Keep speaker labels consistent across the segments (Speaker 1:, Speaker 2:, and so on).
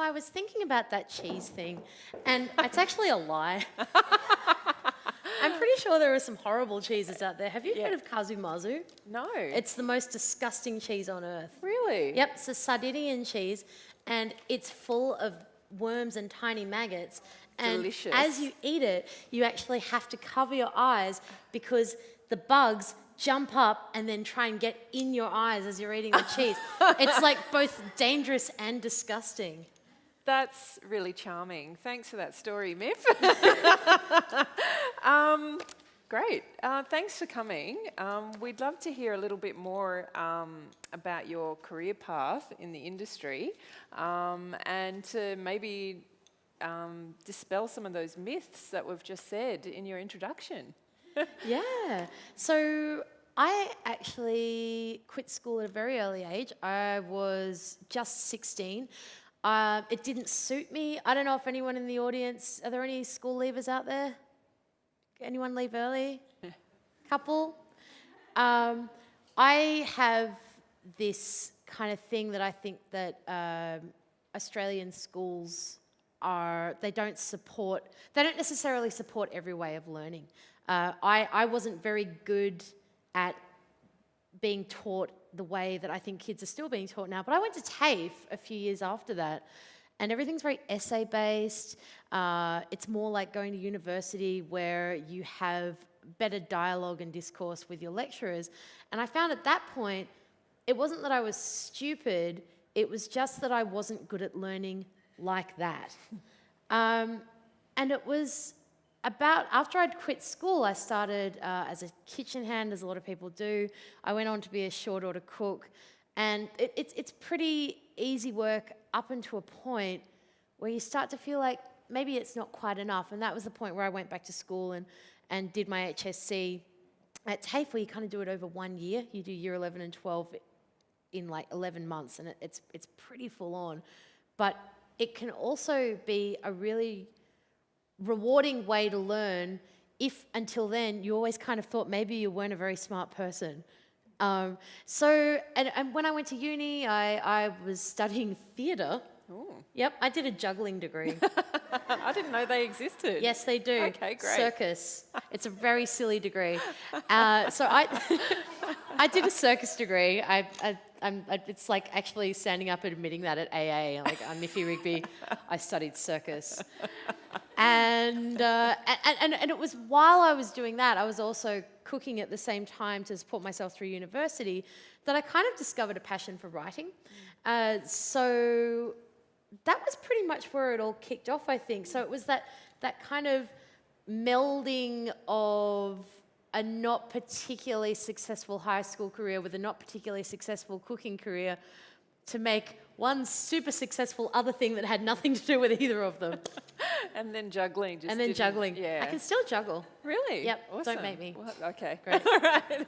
Speaker 1: I was thinking about that cheese thing, and it's actually a lie. I'm pretty sure there are some horrible cheeses out there. Have you heard of Kazumazu?
Speaker 2: No.
Speaker 1: It's the most disgusting cheese on earth.
Speaker 2: Really?
Speaker 1: Yep, it's a Sardinian cheese, and it's full of worms and tiny maggots. And
Speaker 2: Delicious.
Speaker 1: as you eat it, you actually have to cover your eyes because the bugs jump up and then try and get in your eyes as you're eating the cheese. It's like both dangerous and disgusting.
Speaker 2: That's really charming. Thanks for that story, Myff. Great. Thanks for coming. We'd love to hear a little bit more about your career path in the industry and to maybe dispel some of those myths that we've just said in your introduction.
Speaker 1: Yeah. So I actually quit school at a very early age. I was just 16. It didn't suit me. I don't know if anyone in the audience, are there any school leavers out there? Anyone leave early? Couple? I have this kind of thing that I think that Australian schools they don't necessarily support every way of learning. I wasn't very good at being taught the way that I think kids are still being taught now. But I went to TAFE a few years after that, and everything's very essay-based. It's more like going to university where you have better dialogue and discourse with your lecturers. And I found at that point, it wasn't that I was stupid, it was just that I wasn't good at learning like that. And it was about, after I'd quit school, I started as a kitchen hand, as a lot of people do. I went on to be a short order cook. And it's pretty easy work up until a point where you start to feel like maybe it's not quite enough. And that was the point where I went back to school and did my HSC at TAFE, where you kind of do it over 1 year. You do year 11 and 12 in like 11 months, and it's pretty full on. But it can also be a really rewarding way to learn if until then you always kind of thought maybe you weren't a very smart person. And when I went to uni, I was studying theatre.
Speaker 2: Ooh.
Speaker 1: Yep, I did a juggling degree.
Speaker 2: I didn't know they existed.
Speaker 1: Yes, they do.
Speaker 2: Okay, great.
Speaker 1: Circus. It's a very silly degree. So I did a circus degree. It's like actually standing up and admitting that at AA. Like I'm Myffy Rigby. I studied circus. And it was while I was doing that, I was also cooking at the same time to support myself through university, that I kind of discovered a passion for writing. So that was pretty much where it all kicked off, I think. So it was that kind of melding of a not particularly successful high school career with a not particularly successful cooking career to make one super successful other thing that had nothing to do with either of them.
Speaker 2: And then juggling.
Speaker 1: Juggling.
Speaker 2: Yeah.
Speaker 1: I can still juggle.
Speaker 2: Really?
Speaker 1: Yep.
Speaker 2: Awesome.
Speaker 1: Don't make me.
Speaker 2: Well, okay.
Speaker 1: Great.
Speaker 2: All right.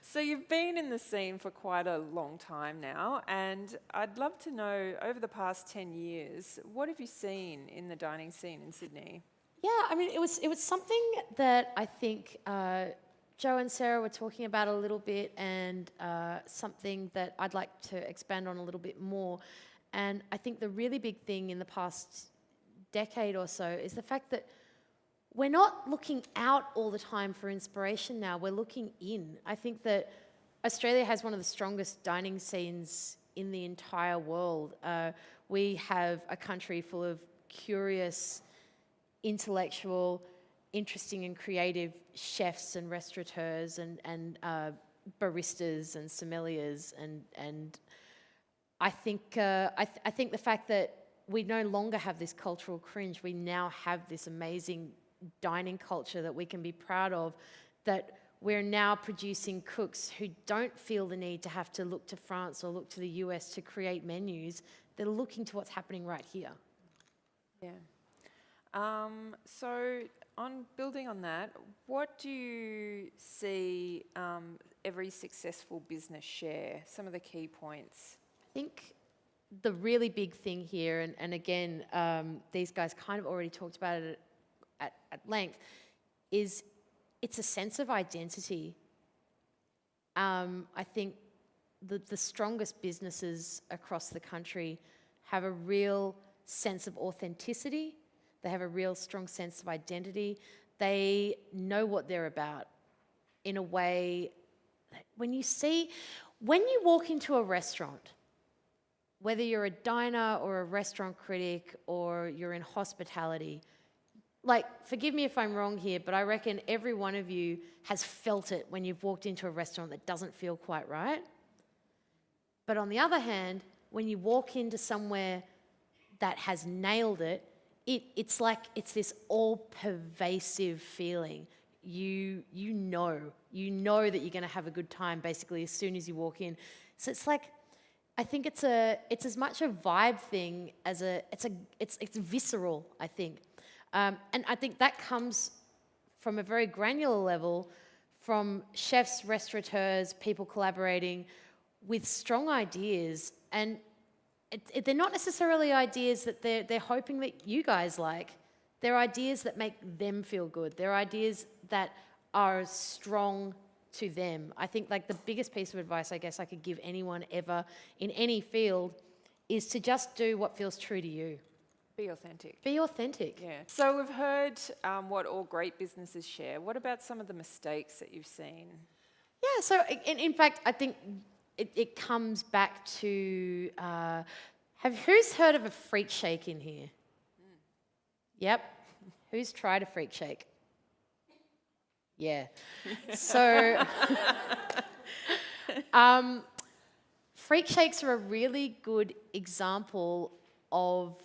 Speaker 2: So you've been in the scene for quite a long time now, and I'd love to know, over the past 10 years, what have you seen in the dining scene in Sydney?
Speaker 1: Yeah, I mean, it was something that I think Joe and Sarah were talking about a little bit, and something that I'd like to expand on a little bit more. And I think the really big thing in the past decade or so is the fact that we're not looking out all the time for inspiration now, we're looking in. I think that Australia has one of the strongest dining scenes in the entire world. We have a country full of curious, intellectual, interesting and creative chefs and restaurateurs and baristas and sommeliers, and I think the fact that we no longer have this cultural cringe, we now have this amazing dining culture that we can be proud of, that we're now producing cooks who don't feel the need to have to look to France or look to the US to create menus. They're looking to what's happening right here.
Speaker 2: Yeah. So on building on that, what do you see every successful business share? Some of the key points.
Speaker 1: I think the really big thing here, and again, these guys kind of already talked about it at length, is it's a sense of identity. I think the strongest businesses across the country have a real sense of authenticity. They have a real strong sense of identity. They know what they're about in a way that when you walk into a restaurant, whether you're a diner or a restaurant critic or you're in hospitality, like, forgive me if I'm wrong here, but I reckon every one of you has felt it when you've walked into a restaurant that doesn't feel quite right. But on the other hand, when you walk into somewhere that has nailed it, it's like it's this all-pervasive feeling. You know that you're going to have a good time basically as soon as you walk in. So it's like, I think it's as much a vibe thing as it's visceral, I think. And I think that comes from a very granular level from chefs, restaurateurs, people collaborating with strong ideas. And they're not necessarily ideas that they're hoping that you guys like. They're ideas that make them feel good. They're ideas that are strong to them. I think like the biggest piece of advice I guess I could give anyone ever in any field is to just do what feels true to you.
Speaker 2: Be authentic.
Speaker 1: Be authentic.
Speaker 2: Yeah. So we've heard what all great businesses share. What about some of the mistakes that you've seen?
Speaker 1: Yeah, so in fact, I think it comes back to, who's heard of a freak shake in here? Yep. Who's tried a freak shake? Yeah. So freak shakes are a really good example of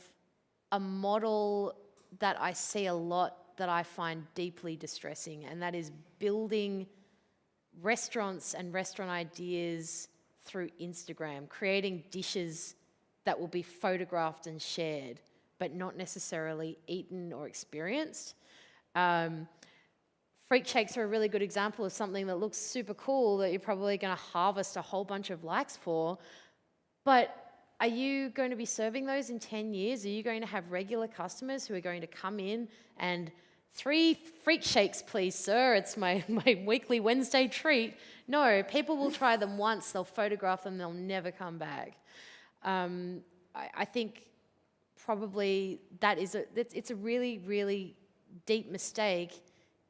Speaker 1: a model that I see a lot that I find deeply distressing, and that is building restaurants and restaurant ideas through Instagram, creating dishes that will be photographed and shared, but not necessarily eaten or experienced. Freak shakes are a really good example of something that looks super cool that you're probably going to harvest a whole bunch of likes for, but are you going to be serving those in 10 years? Are you going to have regular customers who are going to come in and 3 freak shakes, please, sir? It's my weekly Wednesday treat. No, people will try them once, they'll photograph them, they'll never come back. I think probably it's a really, really deep mistake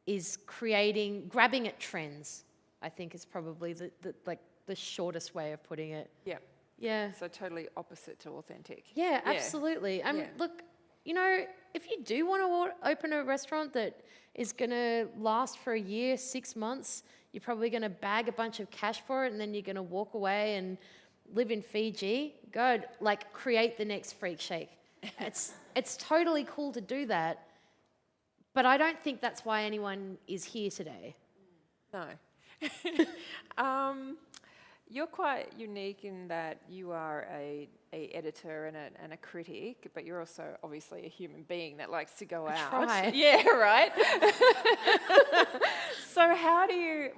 Speaker 1: is grabbing at trends, I think is probably the shortest way of putting it.
Speaker 2: Yeah.
Speaker 1: Yeah.
Speaker 2: So totally opposite to authentic.
Speaker 1: Yeah, absolutely. Look, if you do want to open a restaurant that is going to last for a year, 6 months, you're probably going to bag a bunch of cash for it and then you're going to walk away and live in Fiji. Go, create the next freak shake. It's totally cool to do that, but I don't think that's why anyone is here today.
Speaker 2: No. You're quite unique in that you are a editor and a critic, but you're also obviously a human being that likes to go out.
Speaker 1: Try.
Speaker 2: Yeah, right. So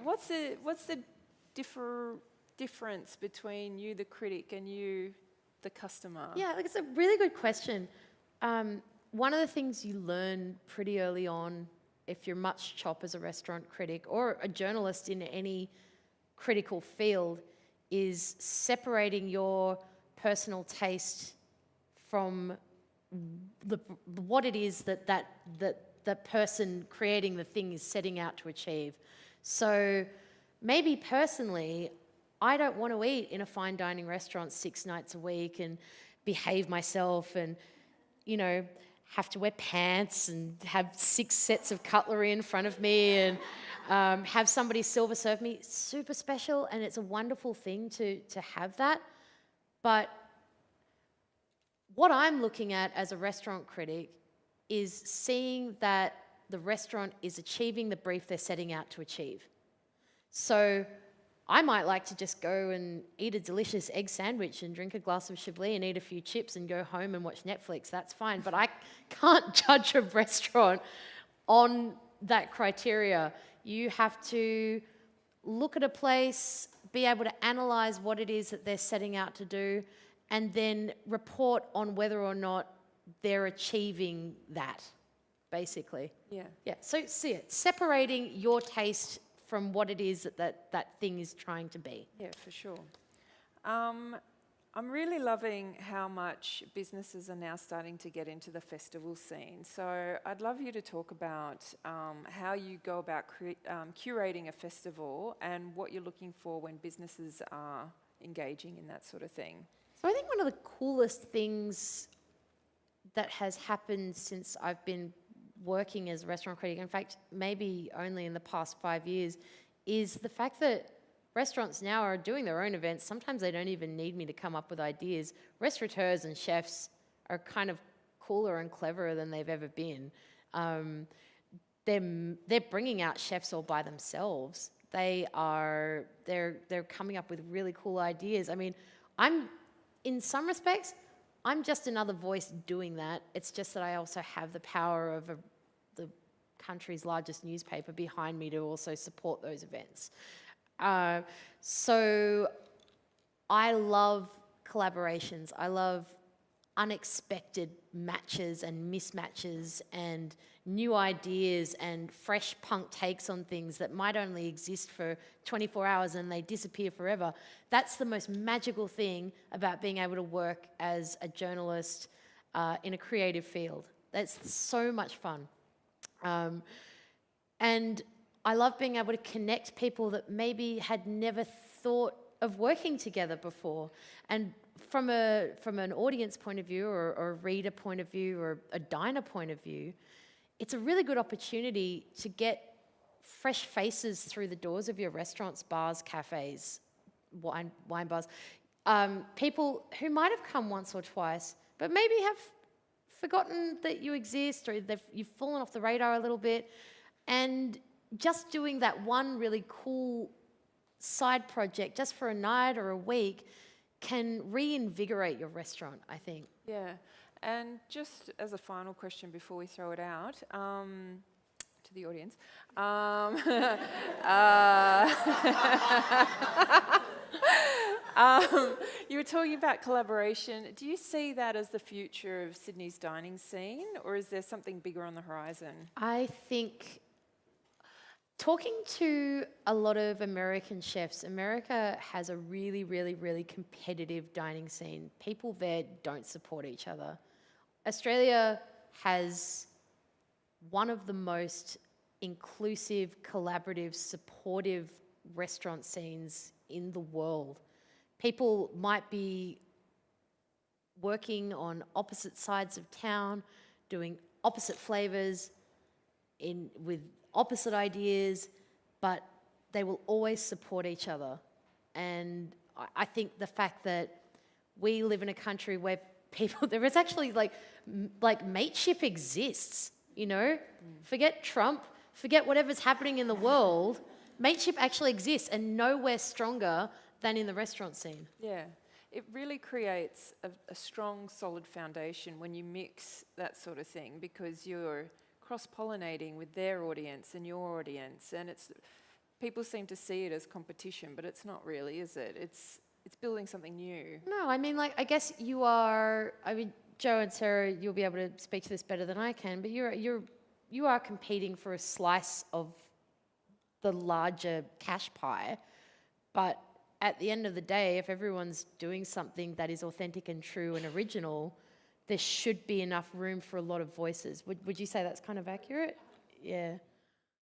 Speaker 2: what's the difference between you, the critic, and you, the customer?
Speaker 1: Yeah, it's a really good question. One of the things you learn pretty early on, if you're much chop as a restaurant critic or a journalist in any critical field, is separating your personal taste from what it is that the person creating the thing is setting out to achieve. So maybe personally, I don't want to eat in a fine dining restaurant 6 nights a week and behave myself and, have to wear pants and have 6 sets of cutlery in front of me and have somebody silver serve me. It's super special and it's a wonderful thing to have that. But what I'm looking at as a restaurant critic is seeing that the restaurant is achieving the brief they're setting out to achieve. So I might like to just go and eat a delicious egg sandwich and drink a glass of Chablis and eat a few chips and go home and watch Netflix. That's fine. But I can't judge a restaurant on that criteria. You have to look at a place, be able to analyze what it is that they're setting out to do, and then report on whether or not they're achieving that, basically.
Speaker 2: Yeah.
Speaker 1: Yeah. So see it. Separating your taste from what it is that thing is trying to be.
Speaker 2: Yeah, for sure. I'm really loving how much businesses are now starting to get into the festival scene. So I'd love you to talk about how you go about curating a festival and what you're looking for when businesses are engaging in that sort of thing.
Speaker 1: So I think one of the coolest things that has happened since I've been working as a restaurant critic, in fact, maybe only in the past 5 years, is the fact that restaurants now are doing their own events. Sometimes they don't even need me to come up with ideas. Restaurateurs and chefs are kind of cooler and cleverer than they've ever been. They're bringing out chefs all by themselves. They're coming up with really cool ideas. I mean, in some respects, I'm just another voice doing that. It's just that I also have the power of the country's largest newspaper behind me to also support those events. So I love collaborations. I love unexpected matches and mismatches and new ideas and fresh punk takes on things that might only exist for 24 hours and they disappear forever. That's the most magical thing about being able to work as a journalist in a creative field. That's so much fun. And I love being able to connect people that maybe had never thought of working together before. And from an audience point of view or a reader point of view or a diner point of view, it's a really good opportunity to get fresh faces through the doors of your restaurants, bars, cafes, wine bars. People who might have come once or twice, but maybe have forgotten that you exist or you've fallen off the radar a little bit. And just doing that one really cool side project just for a night or a week can reinvigorate your restaurant, I think.
Speaker 2: Yeah, and just as a final question before we throw it out to the audience, you were talking about collaboration. Do you see that as the future of Sydney's dining scene, or is there something bigger on the horizon?
Speaker 1: I think talking to a lot of American chefs, America has a really, really, really competitive dining scene. People there don't support each other. Australia has one of the most inclusive, collaborative, supportive restaurant scenes in the world. People might be working on opposite sides of town, doing opposite flavors, with opposite ideas, but they will always support each other. And I think the fact that we live in a country where there is actually like mateship exists, you know? Forget Trump, forget whatever's happening in the world, mateship actually exists and nowhere stronger than in the restaurant scene.
Speaker 2: Yeah, it really creates a strong, solid foundation when you mix that sort of thing, because you're cross-pollinating with their audience and your audience, and people seem to see it as competition, but it's not really, is it? It's building something new.
Speaker 1: No, I mean, I guess Joe and Sarah, you'll be able to speak to this better than I can, but you are competing for a slice of the larger cash pie, but at the end of the day, if everyone's doing something that is authentic and true and original, there should be enough room for a lot of voices. Would you say that's kind of accurate? Yeah.